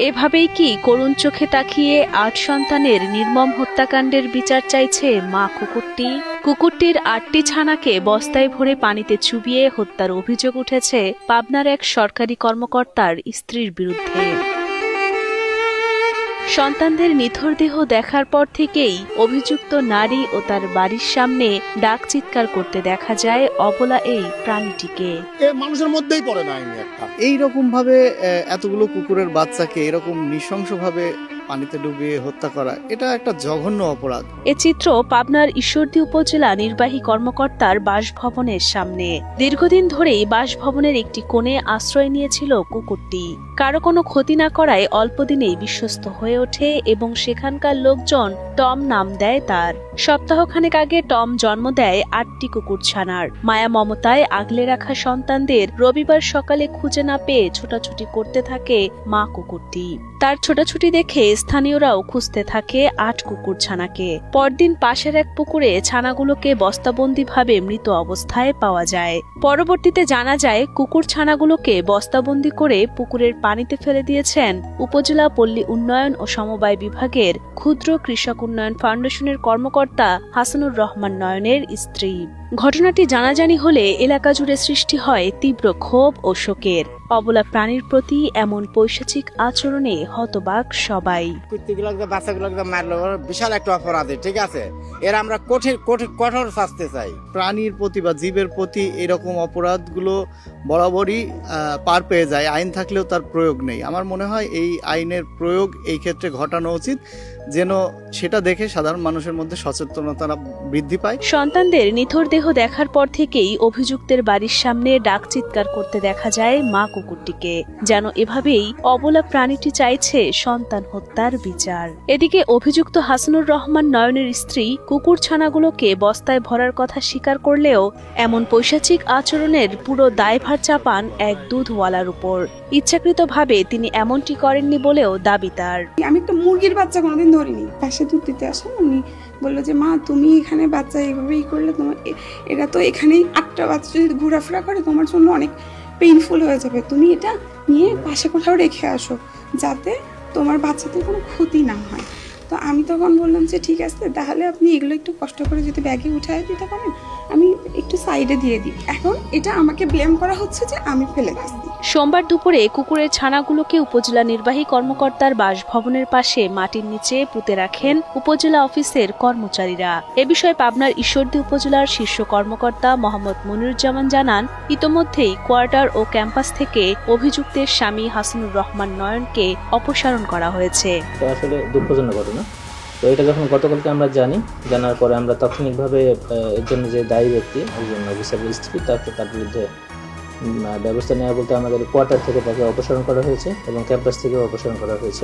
এভাবেই কি করুণ চোখে তাকিয়ে ৮ সন্তানের নির্মম হত্যাকাণ্ডের বিচার চাইছে মা কুকুরটি? কুকুরটির ৮টি ছানাকে বস্তায় ভরে পানিতে চুবিয়ে হত্যার অভিযোগ উঠেছে পাবনার এক সরকারি কর্মকর্তার স্ত্রীর বিরুদ্ধে। সন্তানদের নিথর দেহ দেখার পর থেকেই অভিযুক্ত নারী ও তার বাড়ির সামনে ডাক চিৎকার করতে দেখা যায় অবলা এই প্রাণীটিকে। মানুষের মধ্যেই পড়ে না এইরকম ভাবে এতগুলো কুকুরের বাচ্চাকে এরকম নৃশংসভাবে পানিতে ডুবিয়ে হত্যা করা, এটা একটা জঘন্য অপরাধ। এ চিত্র পাবনার ঈশ্বরদী উপজেলা নির্বাহী কর্মকর্তার বাসভবনের সামনে। দীর্ঘদিন ধরেই বাসভবনের একটি কোণে আশ্রয় নিয়েছিল কুকুরটি। কারো কোনো ক্ষতি না করায় অল্প দিনেই বিশ্বস্ত হয়ে ওঠে এবং সেখানকার লোকজন টম নাম দেয় তার। সপ্তাহখানেক আগে টম জন্ম দেয় ৮টি কুকুর ছানার। মায়া মমতায় আগলে রাখা সন্তানদের রবিবার সকালে খুঁজে না পেয়ে ছোটাছুটি করতে থাকে মা কুকুরটি। তার ছোটাছুটি দেখে স্থানীয়রাও খুঁজতে থাকে ৮ কুকুর ছানাকে। পরদিন পাশের এক পুকুরে ছানাগুলোকে বস্তাবন্দিভাবে মৃত অবস্থায় পাওয়া যায়। পরবর্তীতে জানা যায় কুকুর ছানাগুলোকে বস্তাবন্দি করে পুকুরের পানিতে ফেলে দিয়েছেন উপজেলা পল্লী উন্নয়ন ও সমবায় বিভাগের ক্ষুদ্র কৃষক উন্নয়ন ফাউন্ডেশনের কর্মকর্তা হাসানুর রহমান নয়নের স্ত্রী। ঘটনাটি জানাজানি হলে এলাকা জুড়ে সৃষ্টি হয় তীব্র ক্ষোভ ও শোকের। অবলা প্রাণীর প্রতি এমন পৈশাচিক আচরণে হতবাক সবাই। বাচ্চাগুলোকে মারলো বিশাল একটা অপরাধ, ঠিক আছে, এর আমরা কঠোর শাস্তি চাই। প্রাণীর প্রতি বা জীবের প্রতি এরকম অপরাধগুলো বরাবরই পার পেয়ে যায়, আইন থাকলেও তার প্রয়োগ নেই। আমার মনে হয় এই আইনের প্রয়োগ এই ক্ষেত্রে ঘটানো উচিত, যেন সেটা দেখে সাধারণ মানুষের মধ্যে সচেতনতা বৃদ্ধি পায়। সন্তানদের নিথর দেহ দেখার পর থেকেই অভিযুক্তের বাড়ির সামনে ডাক চিৎকার করতে দেখা যায় মা কুকুরটিকে, যেন এভাবেই অবলা প্রাণীটি চাইছে সন্তান হত্যার বিচার। এদিকে অভিযুক্ত হাসানুর রহমান নয়নের স্ত্রী কুকুর ছানাগুলোকে বস্তায় ভরার কথা স্বীকার করলেও এমন পৈশাচিক আচরণের পুরো দায়ভার চাপান এক দুধওয়ালার উপর। ইচ্ছাকৃতভাবে তিনি এমনটি করেননি বলেও দাবি তার। আমি একটা মুরগির বাচ্চা কোনোদিন ধরিনি। পাশে দুধ দিতে আসেন, উনি বললো যে মা তুমি এখানে বাচ্চা এইভাবেই করলে তোমার এরা তো এখানেই ৮টা বাচ্চা যদি ঘোরাফেরা করে তোমার জন্য অনেক পেইনফুল হয়ে যাবে, তুমি এটা নিয়ে পাশে কোথাও রেখে আসো যাতে তোমার বাচ্চাদের কোনো ক্ষতি না হয়। তো আমি তখন বললাম যে ঠিক আছে, তাহলে আপনি এগুলো একটু কষ্ট করে যদি ব্যাগে উঠায় দিতে পারেন আমি একটু সাইডে দিয়ে দিই। এখন এটা আমাকে ব্লেম করা হচ্ছে যে আমি ফেলে দিচ্ছি। সোমবার দুপুরে কুকুরের ছানাগুলোকে উপজেলা নির্বাহী কর্মকর্তার বাসভবনের পাশে মাটির নিচে পুঁতে রাখেন উপজেলা অফিসের কর্মচারীরা। এ বিষয়ে পাবনার ঈশ্বরদী উপজেলার শীর্ষ কর্মকর্তা মোহাম্মদ মনিরুজ্জামান জানান, ইতোমধ্যেই কোয়ার্টার ও ক্যাম্পাস থেকে অভিযুক্তের স্বামী হাসানুর রহমান নয়নকে অপসারণ করা হয়েছে। আসলে দুঃখজনক ঘটনা। তো এটা যখন গতকালকে আমরা জানার পরে আমরা তাৎক্ষণিকভাবে এর জন্য যে দায়ী ব্যক্তি একজন অফিসারের স্ত্রী তার বিরুদ্ধে ব্যবস্থা নেওয়া বলতে আমাদের কোয়ার্টার থেকে তাকে অপসারণ করা হয়েছে এবং ক্যাম্পাস থেকেও অপসারণ করা হয়েছে।